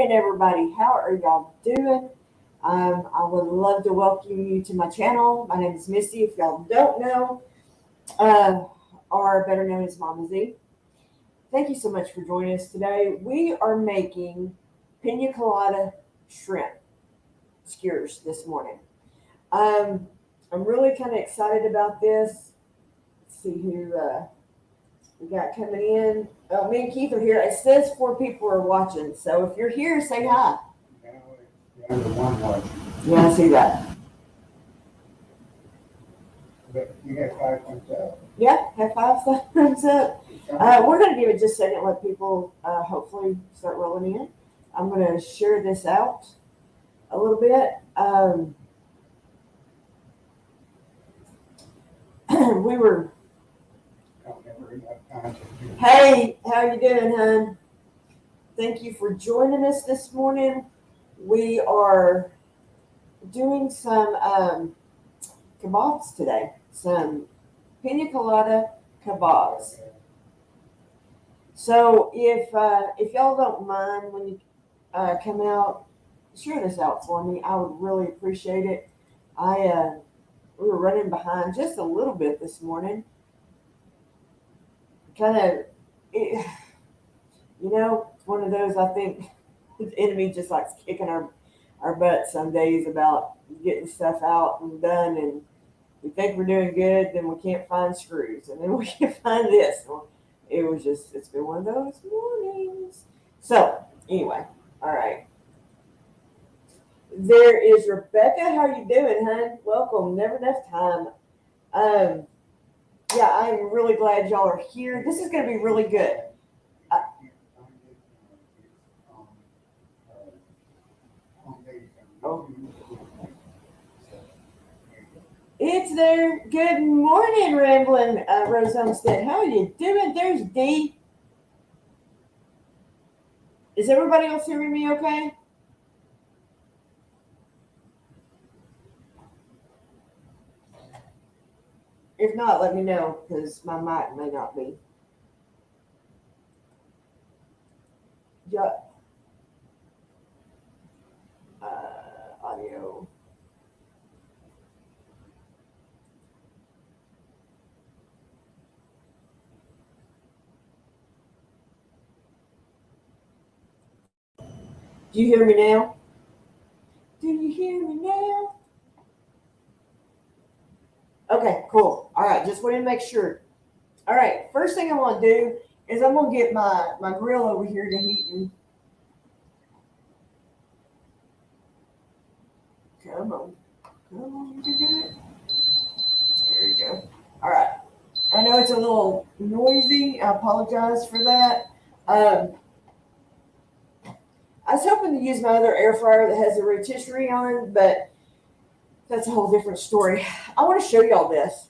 morning, everybody. How are y'all doing? I would love to welcome you to my channel. My name is Missy. If y'all don't know, or better known as Mama Z. Thank you so much for joining us today. We are making pina colada shrimp skewers this morning. I'm really kind of excited about this. Let's see who we got coming in. Oh, me and Keith are here. It says 4 people are watching. So if you're here, say hi. Yeah, the one watching. Yeah, I see that. But you got 5 thumbs up. Yeah, have 5 thumbs up. We're going to give it just a second, let people hopefully start rolling in. I'm going to share this out a little bit. We were. Hey, how you doing, hon? Thank you for joining us this morning. We are doing some kebabs today. Some pina colada kebabs. So if y'all don't mind when you come out, share this out for me. I would really appreciate it. We were running behind just a little bit this morning. It's one of those, I think the enemy just likes kicking our butts some days about getting stuff out and done, and we think we're doing good, then we can't find screws, and then we can't find this. It's been one of those mornings. So anyway, all right. There is Rebecca. How are you doing, hon? Welcome. Never enough time. Yeah, I'm really glad y'all are here. This is going to be really good. It's there. Good morning, Rambling Rose Homestead. How are you doing? There's Dee. Is everybody else hearing me okay? If not, let me know, because my mic may not be. Yeah. Audio. Do you hear me now? Do you hear me now? Okay, cool. All right, just wanted to make sure. All right, first thing I want to do is I'm going to get my grill over here to heat. Come on, you can do it. There you go. All right. I know it's a little noisy. I apologize for that. I was hoping to use my other air fryer that has a rotisserie on, but that's a whole different story. I want to show y'all this.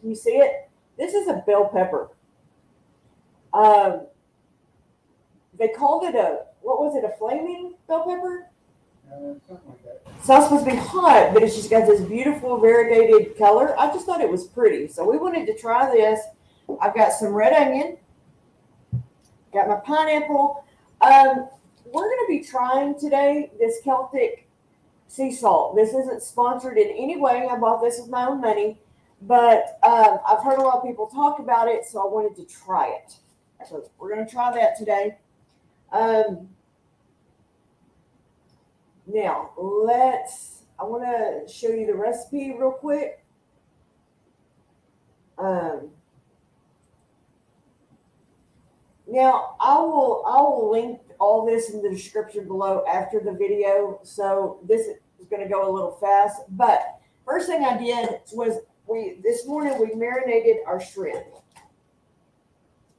Can you see it? This is a bell pepper. They called it a flaming bell pepper? Something like that. It's not supposed to be hot, but it's just got this beautiful variegated color. I just thought it was pretty. So we wanted to try this. I've got some red onion. Got my pineapple. We're going to be trying today this Celtic sea salt. This isn't sponsored in any way. I bought this with my own money. But I've heard a lot of people talk about it, so I wanted to try it. So we're going to try that today. Now, I want to show you the recipe real quick. Now, I will link all this in the description below after the video. So this is going to go a little fast. But first thing I did was this morning we marinated our shrimp.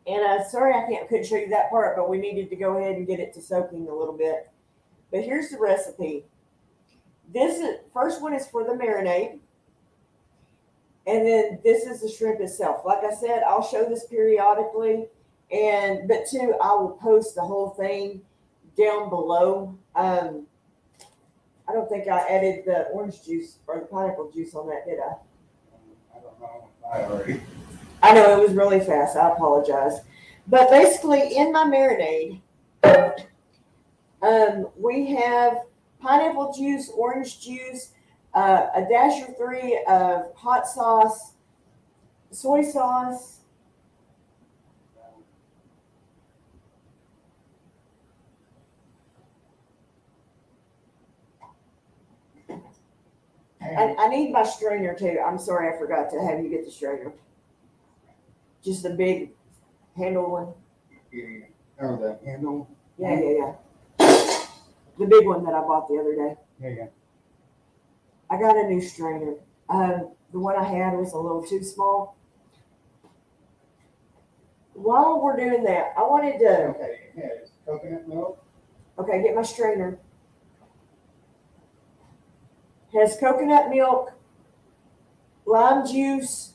And sorry I couldn't show you that part, but we needed to go ahead and get it to soaking a little bit. But here's the recipe. First one is for the marinade. And then this is the shrimp itself. Like I said, I'll show this periodically. But too, I will post the whole thing down below. I don't think I added the orange juice or the pineapple juice on that, did I? I don't know. I already. I know it was really fast. I apologize. But basically, in my marinade, We have pineapple juice, orange juice, a dash or three of hot sauce, soy sauce. And I need my strainer too. I'm sorry, I forgot to have you get the strainer. Just the big handle one. Yeah. Oh, the handle? Yeah. The big one that I bought the other day. Yeah. I got a new strainer. The one I had was a little too small. While we're doing that, I wanted to, Okay, yeah, it's coconut milk. okay, get my strainer. Has coconut milk, lime juice,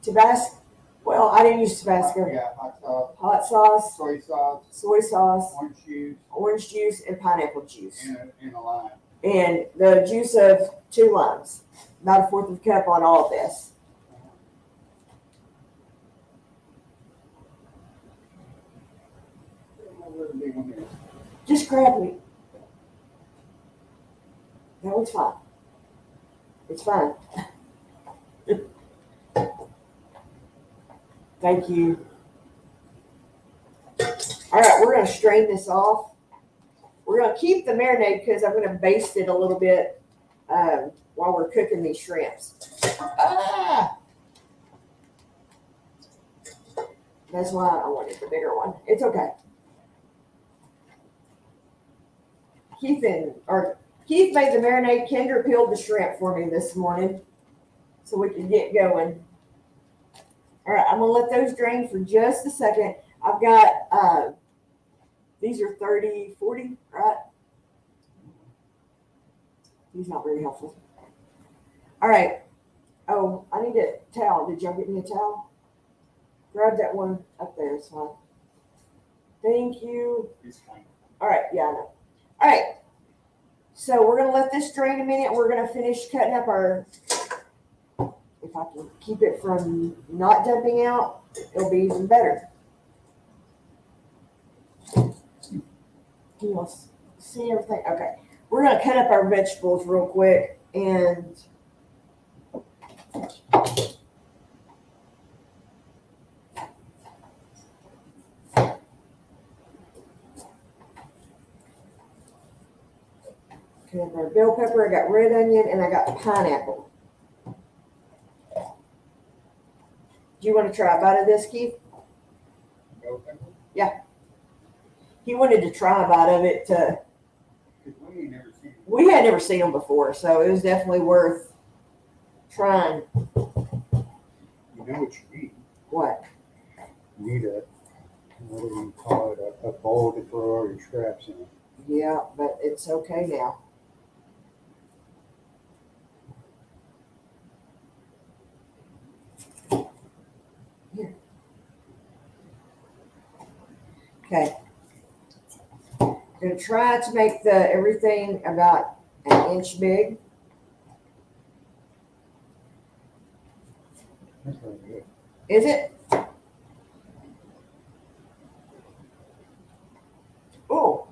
Tabasco. Well, I didn't use Tabasco. Yeah, hot sauce, Hot sauce, soy sauce, soy sauce, orange juice, and pineapple juice. and a lime. And the juice of 2 limes. About a fourth of a cup on all of this. Where the big one is. Just grab me. That one's fine. It's fine. Thank you. All right, we're going to strain this off. We're going to keep the marinade because I'm going to baste it a little bit while we're cooking these shrimps. Ah! That's why I wanted the bigger one. It's okay. Keith made the marinade. Kendra peeled the shrimp for me this morning so we can get going. All right, I'm going to let those drain for just a second. I've got, these are 30, 40, right? He's not very helpful. All right. Oh, I need a towel. Did y'all get me a towel? Grab that one up there. It's fine. Thank you. It's fine. All right. Yeah, I know. All right. So we're going to let this drain a minute. We're going to finish cutting up our, if I can keep it from not dumping out, it'll be even better. Can you all see everything? Okay. We're going to cut up our vegetables real quick and cut up our bell pepper. I got red onion and I got pineapple. Do you want to try a bite of this, Keith? Bell pepper? Yeah. He wanted to try a bite of it. We ain't never seen it. We had never seen them before, so it was definitely worth trying. You know what you need? What? You need what do you call it, a bowl to throw all your scraps in. Yeah, but it's okay now. Here. Okay. I'm going to try to make everything about an inch big. That's really good. Is it? Oh.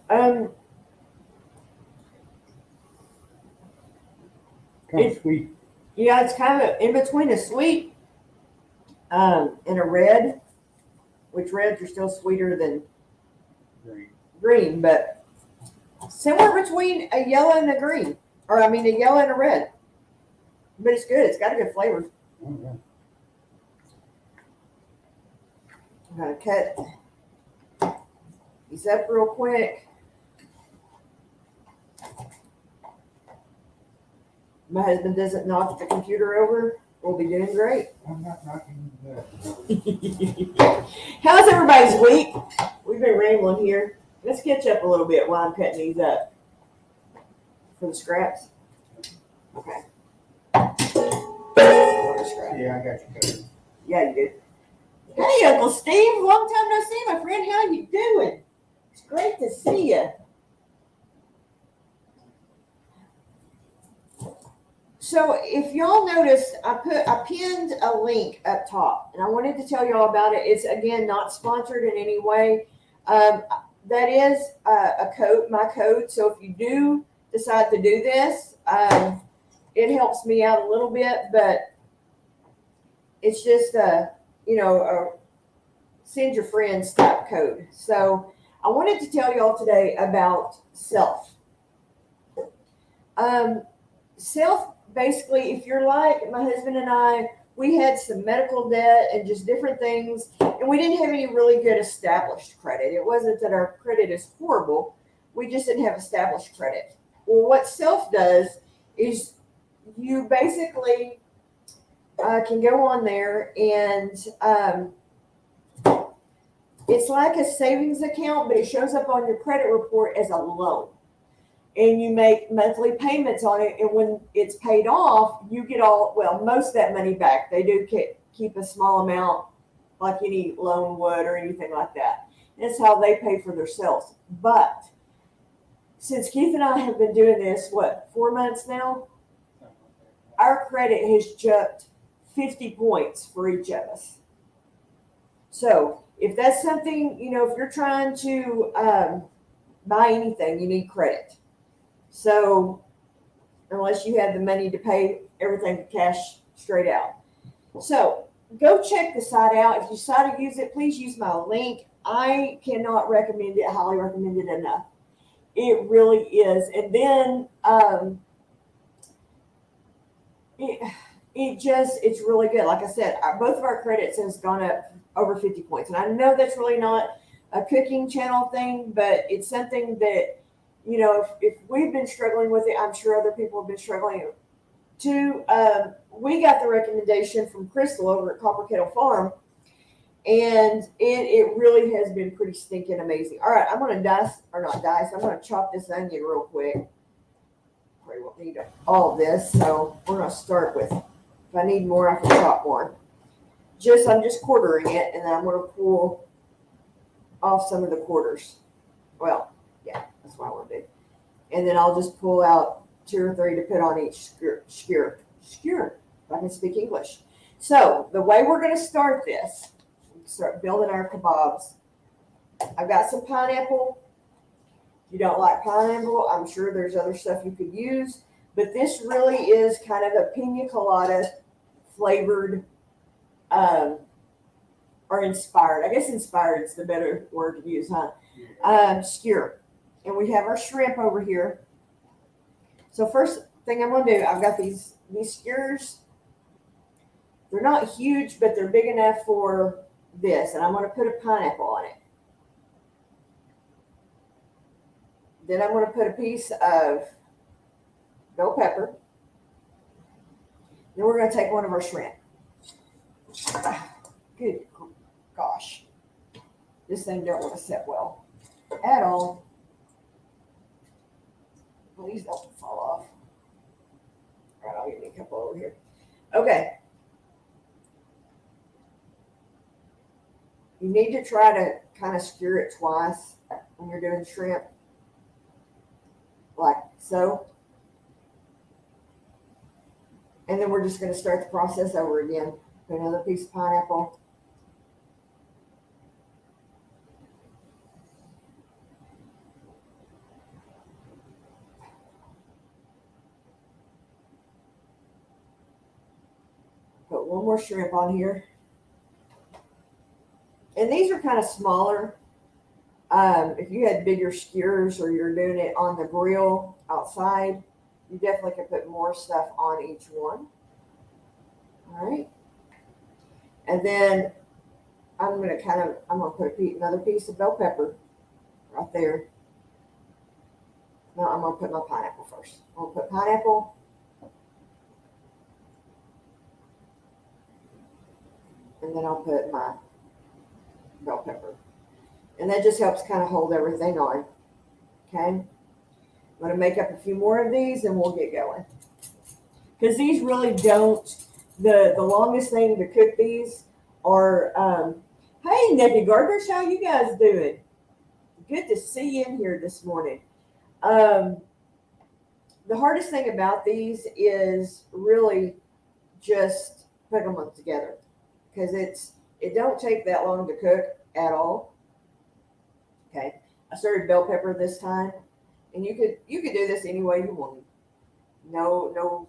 Kind of sweet. Yeah, it's kind of in between a sweet and a red, which reds are still sweeter than green, but somewhere between a yellow and a green, or I mean a yellow and a red. But it's good. It's got a good flavor. Oh, yeah. I'm gonna cut these up real quick. My husband doesn't knock the computer over. We'll be doing great. I'm not knocking that. How's everybody's week? We've been rambling here. Let's catch up a little bit while I'm cutting these up for the scraps. Okay. Yeah, I got you covered. Yeah, you did. Hey, Uncle Steve. Long time no see, my friend. How you doing? It's great to see you. So if y'all noticed, I pinned a link up top, and I wanted to tell y'all about it. It's again not sponsored in any way. Um, that is a code, my code. So if you do decide to do this, it helps me out a little bit, but it's just a send your friends type code. So I wanted to tell y'all today about self. Um, Self, basically, if you're like my husband and I, we had some medical debt and just different things, and we didn't have any really good established credit. It wasn't that our credit is horrible, we just didn't have established credit. Well, what self does is you basically can go on there and it's like a savings account, but it shows up on your credit report as a loan. And you make monthly payments on it. And when it's paid off, you get most of that money back. They do keep a small amount like any loan would or anything like that. And that's how they pay for themselves. But since Keith and I have been doing this, 4 months now, our credit has jumped 50 points for each of us. So if that's something, if you're trying to buy anything, you need credit. So unless you have the money to pay everything cash straight out. So go check the site out. If you decide to use it, please use my link. I cannot recommend it, highly recommend it enough. It really is. And then it's really good. Like I said, both of our credits has gone up over 50 points. And I know that's really not a cooking channel thing, but it's something that, if we've been struggling with it, I'm sure other people have been struggling too. We got the recommendation from Crystal over at Copper Kettle Farm, and it really has been pretty stinking amazing. All right, I'm going to I'm going to chop this onion real quick. Probably won't need all of this, so we're going to start with, if I need more, I can chop one. I'm just quartering it, and then I'm going to pull off some of the quarters. Well, yeah, that's what I want to do. And then I'll just pull out 2 or 3 to put on each skewer, if I can speak English. So the way we're going to start this, start building our kebabs. I've got some pineapple. If you don't like pineapple, I'm sure there's other stuff you could use. But this really is kind of a pina colada flavored or inspired. I guess inspired is the better word to use, huh? Skewer. And we have our shrimp over here. So first thing I'm going to do, I've got these skewers. They're not huge, but they're big enough for this. And I'm going to put a pineapple on it. Then I'm going to put a piece of bell pepper. Then we're going to take one of our shrimp. Good gosh. This thing don't want to set well at all. Please don't fall off. All right, I'll give you a couple over here. Okay. You need to try to kind of skewer it twice when you're doing shrimp. Like so. And then we're just going to start the process over again. Put another piece of pineapple. Put one more shrimp on here. And these are kind of smaller. If you had bigger skewers or you're doing it on the grill outside, you definitely can put more stuff on each one. All right. And then I'm going to put another piece of bell pepper right there. Now I'm going to put my pineapple first. I'm going to put pineapple. And then I'll put my bell pepper. And that just helps kind of hold everything on. Okay. I'm going to make up a few more of these and we'll get going. Because these really don't, the longest thing to cook these are, hey, Nephew Gardeners, how you guys doing? Good to see you in here this morning. The the hardest thing about these is really just putting them together, because it don't take that long to cook at all. Okay, I started bell pepper this time, and you could do this any way you want. No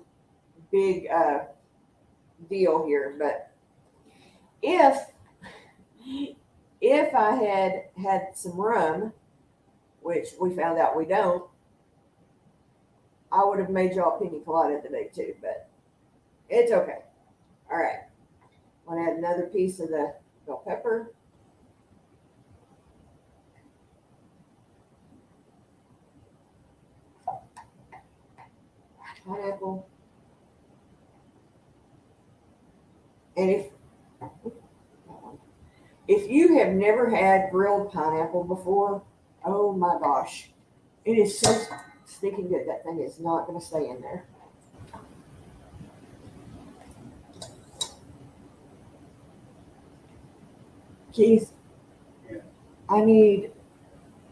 big deal here, but if I had some rum, which we found out we don't, I would have made y'all pina colada today too, but it's okay. All right, I'm gonna add another piece of the bell pepper. Pineapple. And if you have never had grilled pineapple before, oh my gosh, it is so stinking good. That thing is not going to stay in there. Keith, Yeah. I need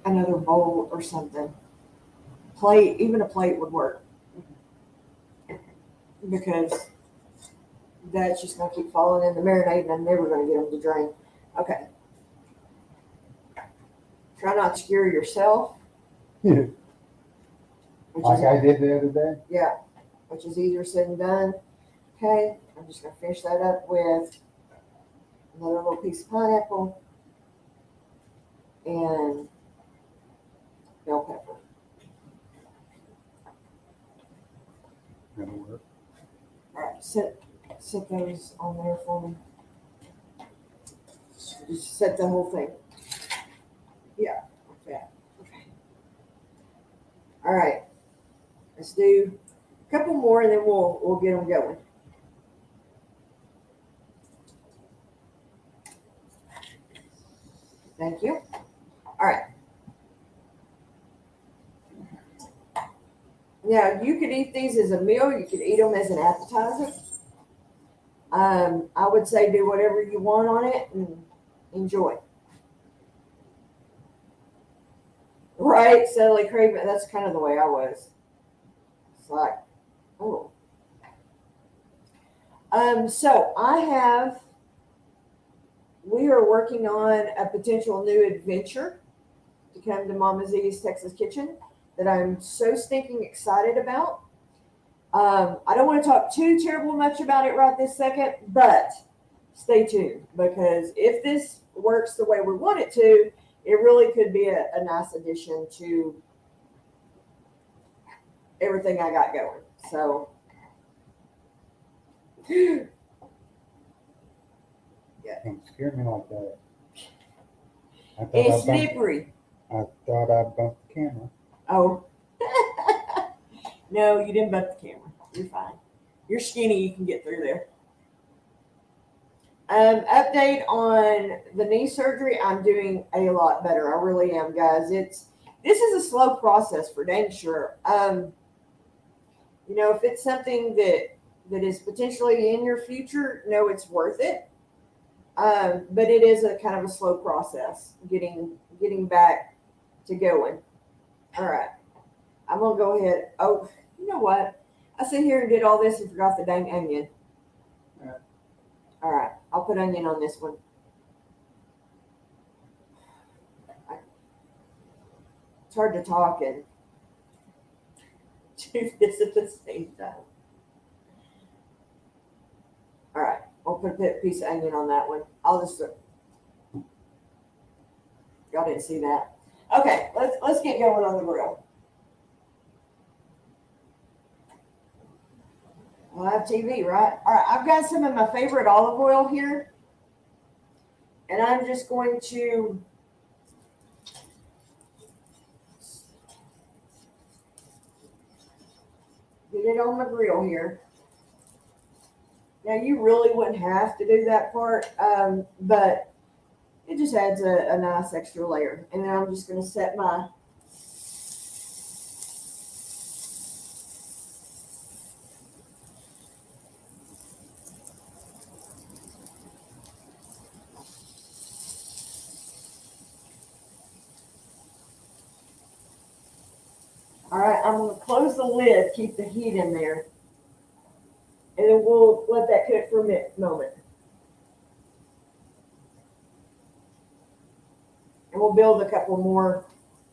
another bowl or something. Plate, even a plate would work, because that's just going to keep falling in the marinade, and I'm never going to get them to drain. Okay. Try not to scare yourself. Like I did the other day. Yeah, which is easier said than done. Okay, I'm just going to finish that up with another little piece of pineapple and bell pepper. That'll work. All right, set those on there for me. Just set the whole thing. Yeah, like that. Okay. All right, let's do a couple more, and then we'll get them going. Thank you. All right. Now, you could eat these as a meal. You could eat them as an appetizer. I would say do whatever you want on it and enjoy. Right? Suddenly craving. That's kind of the way I was. It's like, oh. So we are working on a potential new adventure to come to Mama Z's Texas Kitchen that I'm so stinking excited about. I don't want to talk too terrible much about it right this second, but stay tuned, because if this works the way we want it to, it really could be a nice addition to everything I got going. So, Don't scare me like that. it's slippery. I thought I bumped the camera. Oh, no, you didn't bump the camera. You're fine. You're skinny. You can get through there. Update on the knee surgery. I'm doing a lot better. I really am, guys. This is a slow process for dang sure. If it's something that is potentially in your future, no, it's worth it. But it is a kind of a slow process getting back to going. All right. I'm gonna go ahead. Oh, you know what? I sit here and did all this and forgot the dang onion. All right, I'll put onion on this one. It's hard to talk and do this at the same time. All right, I'll put a piece of onion on that one. I'll just. Y'all didn't see that. Okay, let's get going on the grill. Live TV, right? All right, I've got some of my favorite olive oil here, and I'm just going to get it on my grill here. Now, you really wouldn't have to do that part, but it just adds a nice extra layer. And then I'm just going to set my All right, I'm gonna close the lid, keep the heat in there, and then we'll let that cook for a moment. And we'll build a couple more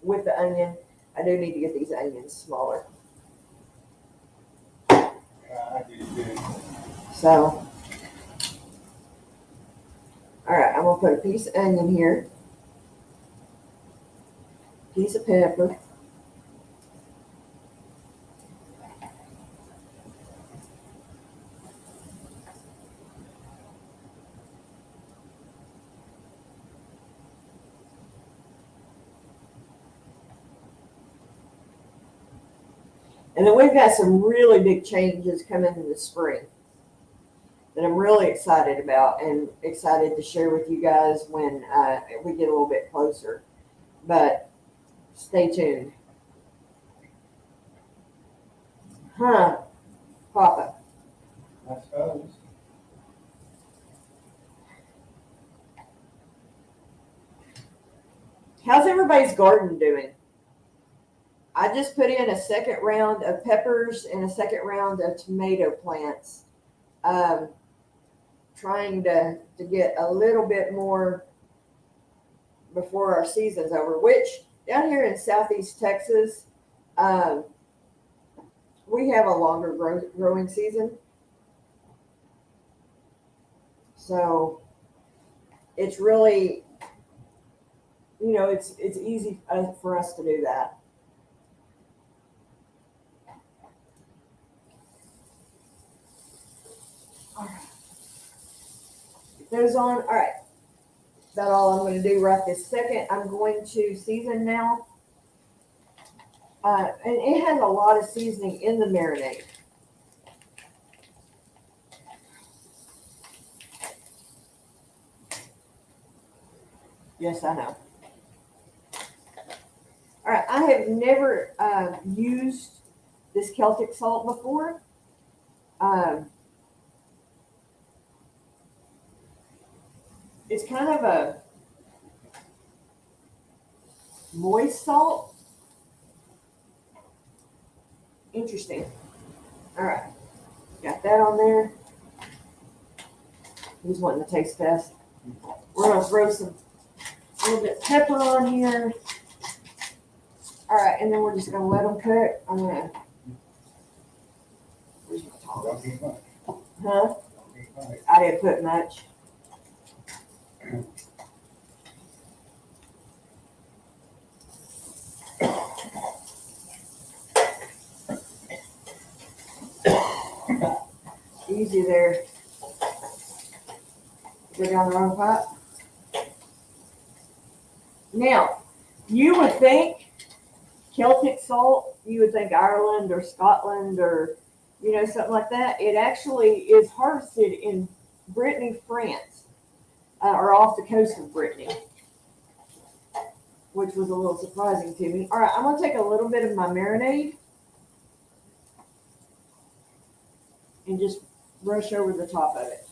with the onion. I do need to get these onions smaller. I do too. So, all right, I'm gonna put a piece of onion here, piece of pepper. And then we've got some really big changes coming in the spring that I'm really excited about and excited to share with you guys when we get a little bit closer. But stay tuned. Huh, Papa? I suppose. How's everybody's garden doing? I just put in a second round of peppers and a second round of tomato plants. Um, Trying to get a little bit more before our season's over, which down here in Southeast Texas, um, we have a longer growing season. So it's really, it's easy for us to do that. All right. Get those on. All right. That's all I'm going to do right this second. I'm going to season now. And it has a lot of seasoning in the marinade. Yes, I know. All right, I have never used this Celtic salt before. It's kind of a moist salt. Interesting. All right, got that on there. He's wanting to taste test. We're gonna throw a little bit of pepper on here. All right, and then we're just gonna let them cook. I'm gonna. Where's my Don't tongs? eat much. Huh? Don't eat much. I didn't put much. Easy there. Go down the wrong pipe. Now, you would think Celtic salt, you would think Ireland or Scotland or, something like that. It actually is harvested in Brittany, France, or off the coast of Brittany, which was a little surprising to me. All right, I'm going to take a little bit of my marinade and just brush over the top of it.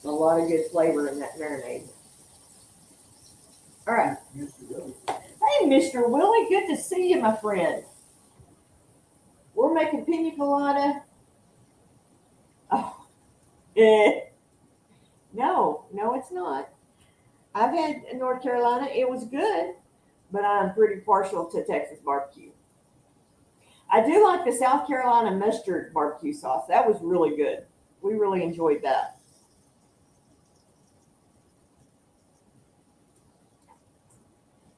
A lot of good flavor in that marinade. All right. Hey, Mr. Willie, good to see you, my friend. We're making pina colada. Oh, no, it's not. I've had in North Carolina. It was good, but I'm pretty partial to Texas barbecue. I do like the South Carolina mustard barbecue sauce. That was really good. We really enjoyed that.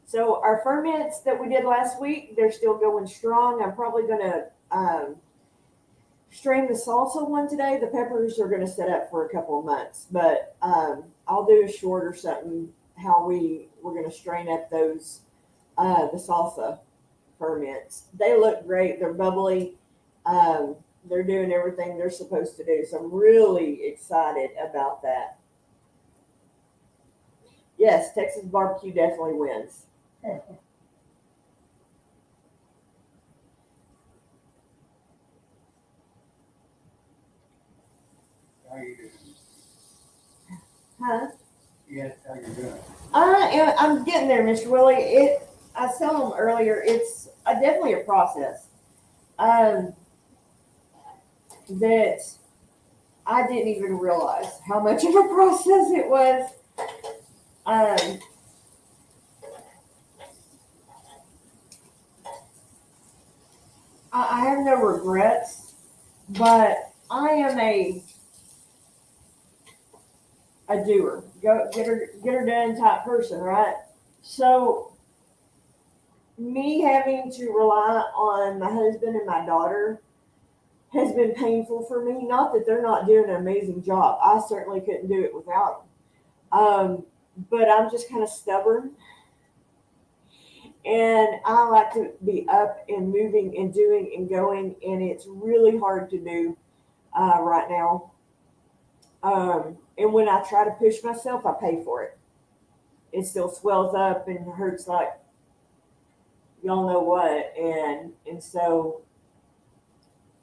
So our ferments that we did last week, they're still going strong. I'm probably going to strain the salsa one today. The peppers are going to set up for a couple of months, but I'll do a short or something how we're going to strain up those the salsa ferments. They look great. They're bubbly. They're doing everything they're supposed to do. So I'm really excited about that. Yes, Texas barbecue definitely wins. How you doing? Huh? yet? How you doing? I'm getting there, Mr. Willie. I was telling them earlier, it's definitely a process. Um, that I didn't even realize how much of a process it was. Um, I have no regrets, but I am a doer, go get her done type person, right? So me having to rely on my husband and my daughter has been painful for me. Not that they're not doing an amazing job. I certainly couldn't do it without them. But I'm just kind of stubborn, and I like to be up and moving and doing and going, and it's really hard to do right now. And when I try to push myself, I pay for it. It still swells up and hurts like y'all know what, and so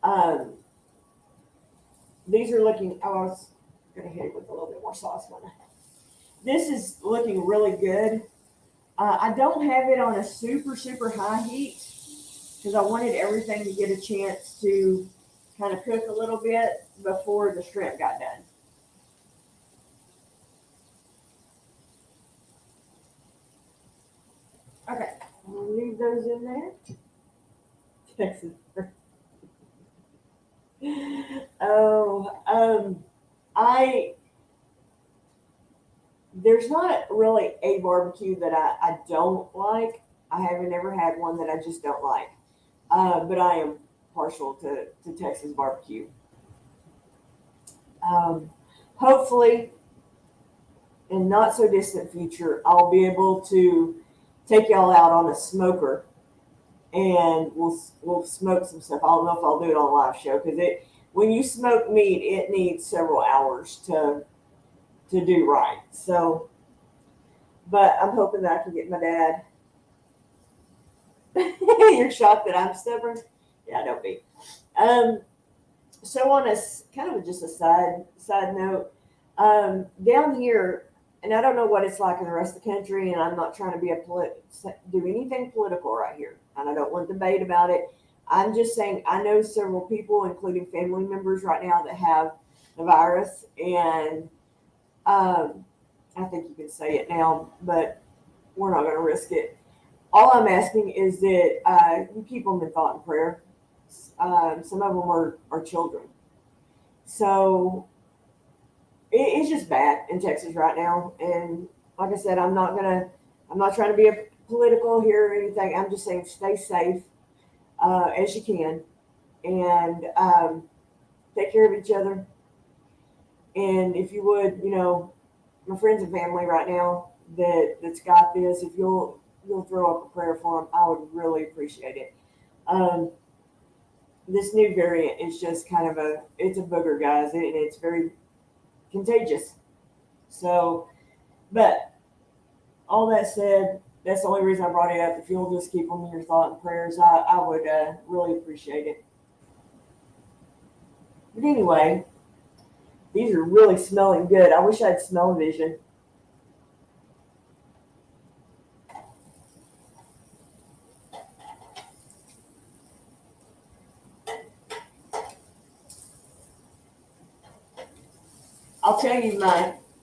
um, these are looking. Oh, I was gonna hit it with a little bit more sauce one. This is looking really good. I don't have it on a super high heat because I wanted everything to get a chance to kind of cook a little bit before the shrimp got done. Okay, we'll leave those in there. Texas. Oh, I there's not really a barbecue that I don't like. I haven't ever had one that I just don't like. But I am partial to Texas barbecue. Um, hopefully, in not so distant future, I'll be able to take y'all out on a smoker and we'll smoke some stuff. I don't know if I'll do it on a live show because it when you smoke meat, it needs several hours to do right. So, but I'm hoping that I can get my dad. You're shocked that I'm stubborn? Yeah, don't be. Um, so on a kind of just a side note, down here, and I don't know what it's like in the rest of the country, and I'm not trying to be do anything political right here, and I don't want debate about it. I'm just saying I know several people, including family members, right now that have the virus, and I think you can say it now, but we're not going to risk it. All I'm asking is that you keep them in thought and prayer. Some of them are children. So it's just bad in Texas right now. And like I said, I'm not trying to be a political here or anything. I'm just saying stay safe as you can and take care of each other. And if you would, my friends and family right now that's got this, if you'll throw up a prayer for them, I would really appreciate it. Um, this new variant is just kind of it's a booger, guys, and it's very contagious. So, but all that said, that's the only reason I brought it up. If you'll just keep them in your thought and prayers, I would really appreciate it. But anyway, these are really smelling good. I wish I had smell-o-vision. I'll tell you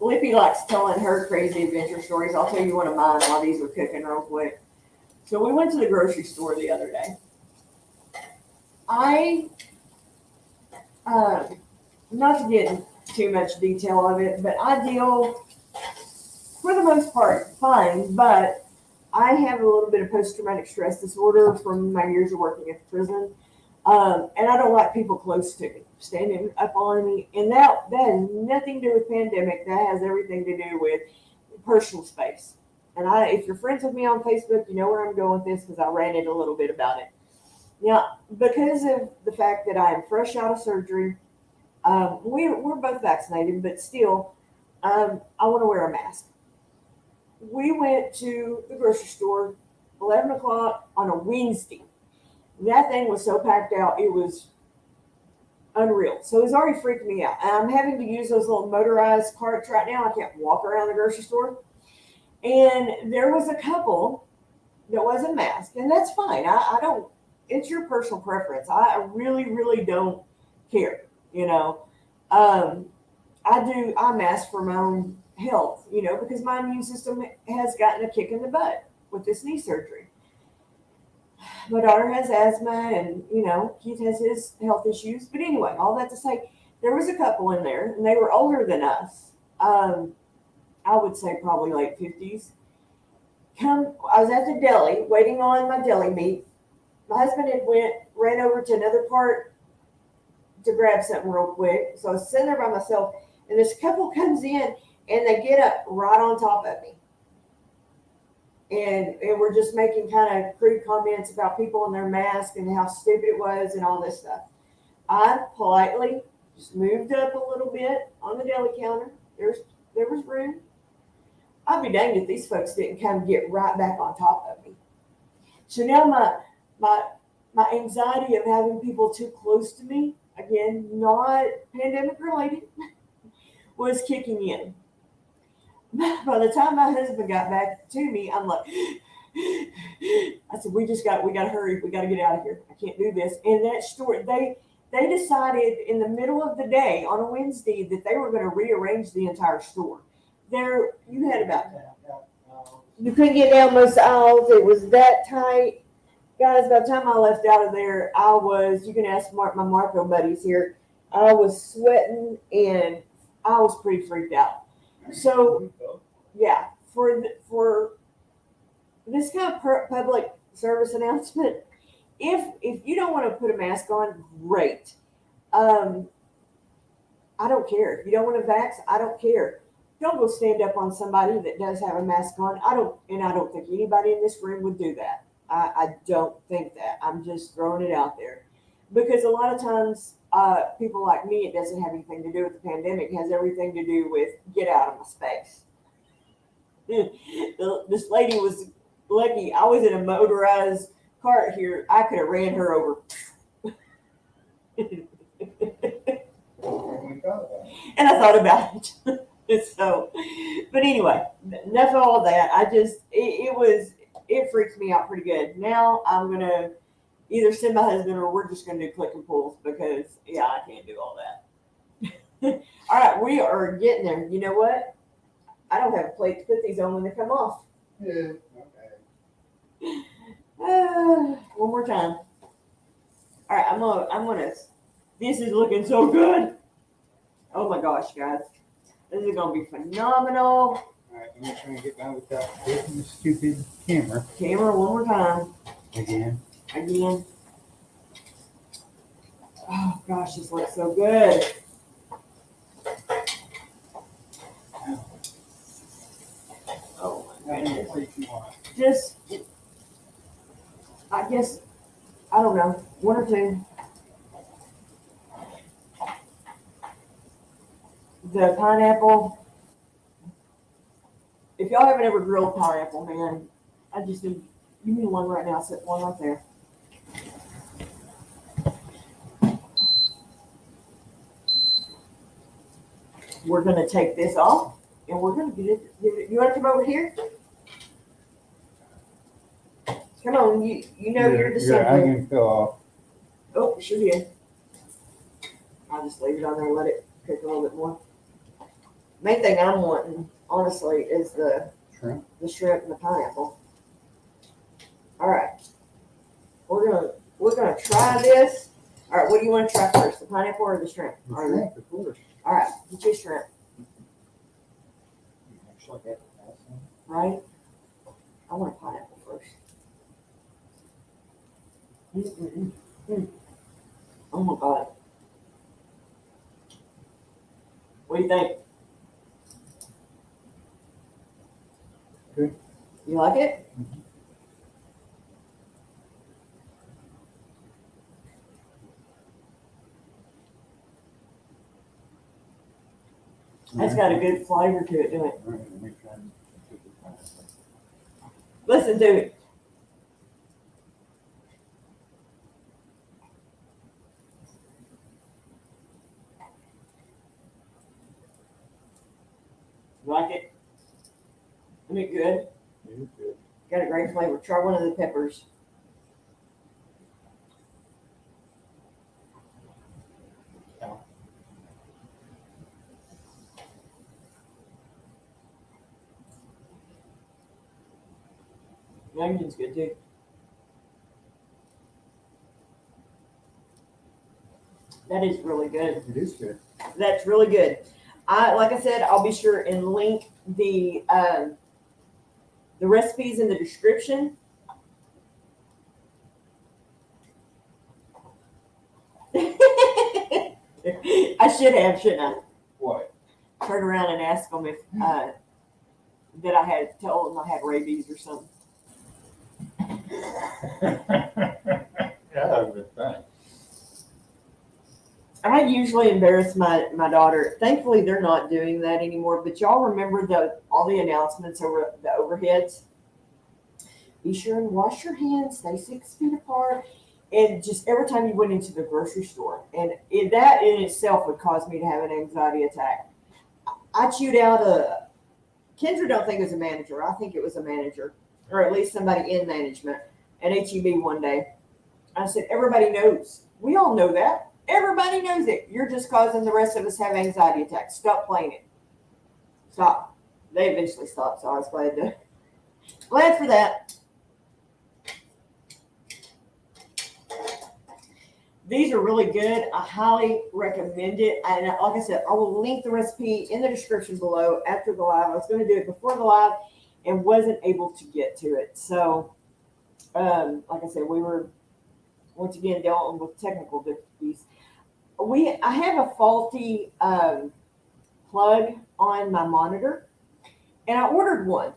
Lippy likes telling her crazy adventure stories. I'll tell you one of mine while these are cooking real quick. So we went to the grocery store the other day. I, not to get in too much detail of it, but I deal, for the most part, fine, but I have a little bit of post-traumatic stress disorder from my years of working at the prison. And I don't like people close to me, standing up on me. And that has nothing to do with pandemic. That has everything to do with personal space. And if you're friends with me on Facebook, you know where I'm going with this because I ranted a little bit about it. Now, because of the fact that I am fresh out of surgery, we're both vaccinated, but still, I want to wear a mask. We went to the grocery store 11 o'clock on a Wednesday. That thing was so packed out, it was unreal. So it's already freaked me out. And I'm having to use those little motorized carts right now. I can't walk around the grocery store. And there was a couple that wasn't masked, and that's fine. I don't, it's your personal preference. I really, really don't care, you know. Um, I mask for my own health, you know, because my immune system has gotten a kick in the butt with this knee surgery. My daughter has asthma, and you know, Keith has his health issues. But anyway, all that to say, there was a couple in there, and they were older than us. I would say probably late 50s. I was at the deli waiting on my deli meat. My husband ran over to another part to grab something real quick. So I was sitting there by myself, and this couple comes in, and they get up right on top of me. And we're just making kind of crude comments about people and their mask and how stupid it was and all this stuff. I politely just moved up a little bit on the deli counter. There was room. I'd be danged if these folks didn't come get right back on top of me. So now my my anxiety of having people too close to me, again, not pandemic related, was kicking in. By the time my husband got back to me, I'm like, I said, we got to hurry. We got to get out of here. I can't do this. And that store, they decided in the middle of the day on a Wednesday that they were going to rearrange the entire store. You had about, you couldn't get down most aisles. It was that tight. Guys, by the time I left out of there, you can ask my Marco buddies here, I was sweating and I was pretty freaked out. So, yeah, for this kind of public service announcement, if you don't want to put a mask on, great. I don't care. If you don't want to vax, I don't care. Don't go stand up on somebody that does have a mask on. I don't think anybody in this room would do that. I don't think that. I'm just throwing it out there. Because a lot of times, people like me, it doesn't have anything to do with the pandemic. It has everything to do with get out of my space. This lady was lucky. I was in a motorized cart here. I could have ran her over. And I thought about it. So, but anyway, enough of all that. It freaks me out pretty good. Now I'm going to either send my husband or we're just going to do click and pulls because, yeah, I can't do all that. All right, we are getting there. You know what? I don't have a plate to put these on when they come off. Yeah, okay. One more time. All right, I'm gonna. This is looking so good. Oh my gosh, guys, this is gonna be phenomenal. All right, I'm just trying to get down without hitting the stupid camera. Camera, one more time. Again. Oh gosh, this looks so good. Oh my goodness. Just, I guess, I don't know, one or two. The pineapple. If y'all haven't ever grilled pineapple, man, I just need, give me one right now. Set one right there. We're gonna take this off, and we're gonna get it. You want to come over here? Come on, you know you're the Your onion fell off. Oh, sure did. I'll just leave it on there and let it cook a little bit more. Main thing I'm wanting, honestly, is the shrimp and the pineapple. All right, we're gonna try this. All right, what do you want to try first, the pineapple or the shrimp? The shrimp, of course. All right, get your shrimp. Right? I want a pineapple first. Oh my God. What do you think? Good. You like it? Mm-hmm. That's got a good flavor to it, doesn't it? All right, let me try and get the pineapple. Listen to it. good. It is good. Got a great flavor. Try one of the peppers. Yeah. The onion's good too. That is really good. It is good. That's really good. Like I said, I'll be sure and link the recipes in the description. I should have, shouldn't I? What? Turn around and ask them if that I had told them I had rabies or something. Yeah, good thing. I usually embarrass my daughter. Thankfully, they're not doing that anymore. But y'all remember all the announcements over the overheads? Be sure and wash your hands. Stay 6 feet apart. And just every time you went into the grocery store, and that in itself would cause me to have an anxiety attack. I chewed out Kendra don't think it was a manager. I think it was a manager, or at least somebody in management at HEB one day. I said, everybody knows. We all know that. Everybody knows it. You're just causing the rest of us have anxiety attacks. Stop playing it. Stop. They eventually stopped, so I was glad for that. These are really good. I highly recommend it. And like I said, I will link the recipe in the description below after the live. I was going to do it before the live and wasn't able to get to it. So, like I said, we were once again dealing with technical difficulties. I have a faulty plug on my monitor, and I ordered one.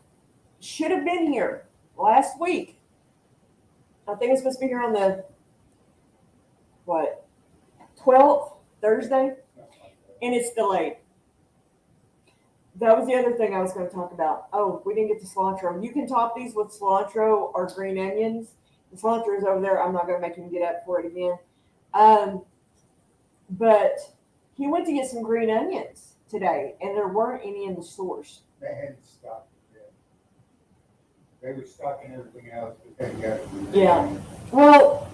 Should have been here last week. I think it's supposed to be here on the 12th, Thursday, and it's delayed. That was the other thing I was going to talk about. Oh, we didn't get the cilantro. You can top these with cilantro or green onions. The cilantro is over there. I'm not going to make him get up for it again. But he went to get some green onions today, and there weren't any in the stores. They hadn't stocked it yet. They were stocking everything else, but they got it. Yeah. Well,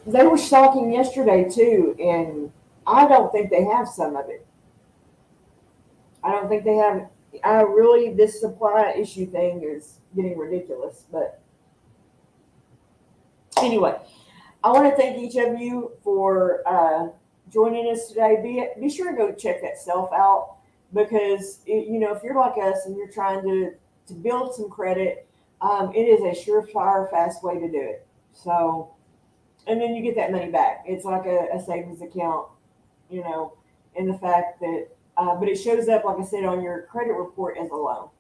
they were stocking yesterday too, and I don't think they have some of it. I don't think they have. This supply issue thing is getting ridiculous. But anyway, I want to thank each of you for joining us today. Be sure to go check that self out, because if you're like us and you're trying to build some credit, it is a surefire, fast way to do it. So, and then you get that money back. It's like a savings account, and the fact that, but it shows up, like I said, on your credit report as a loan.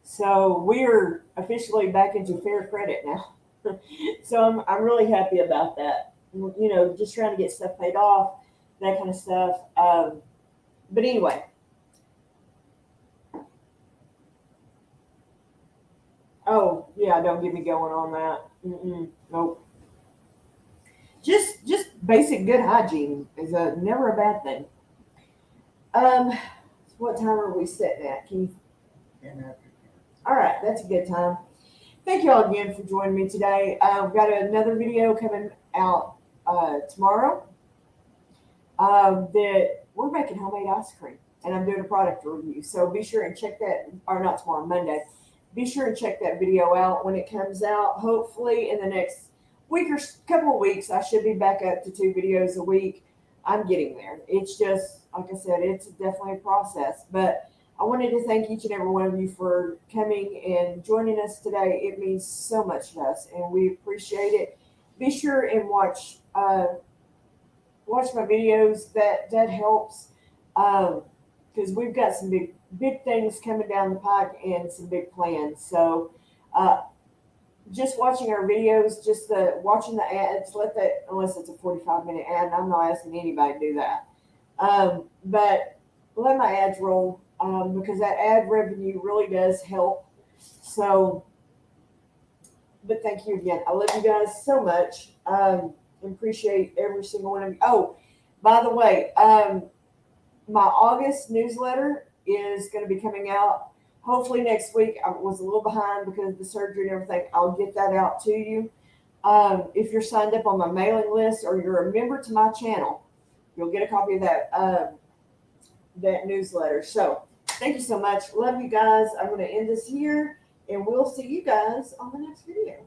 So we're officially back into fair credit now. So I'm really happy about that. Just trying to get stuff paid off, that kind of stuff. But anyway. Oh, yeah, don't get me going on that. Nope. Just basic good hygiene is never a bad thing. What time are we sitting at, Keith? 10 after 10. All right, that's a good time. Thank you all again for joining me today. We've got another video coming out tomorrow that we're making homemade ice cream, and I'm doing a product review. So be sure and check that, or not tomorrow, Monday. Be sure and check that video out when it comes out. Hopefully in the next week or couple of weeks, I should be back up to 2 videos a week. I'm getting there. It's just, like I said, it's definitely a process. But I wanted to thank each and every one of you for coming and joining us today. It means so much to us, and we appreciate it. Be sure and watch my videos. That helps, because we've got some big things coming down the pike and some big plans. So just watching our videos, just watching the ads, unless it's a 45-minute ad, and I'm not asking anybody to do that. But let my ads roll, because that ad revenue really does help. So, but thank you again. I love you guys so much. Appreciate every single one of you. Oh, by the way, my August newsletter is going to be coming out hopefully next week. I was a little behind because of the surgery and everything. I'll get that out to you. If you're signed up on my mailing list or you're a member to my channel, you'll get a copy of that newsletter. So thank you so much. Love you guys. I'm going to end this here, and we'll see you guys on the next video.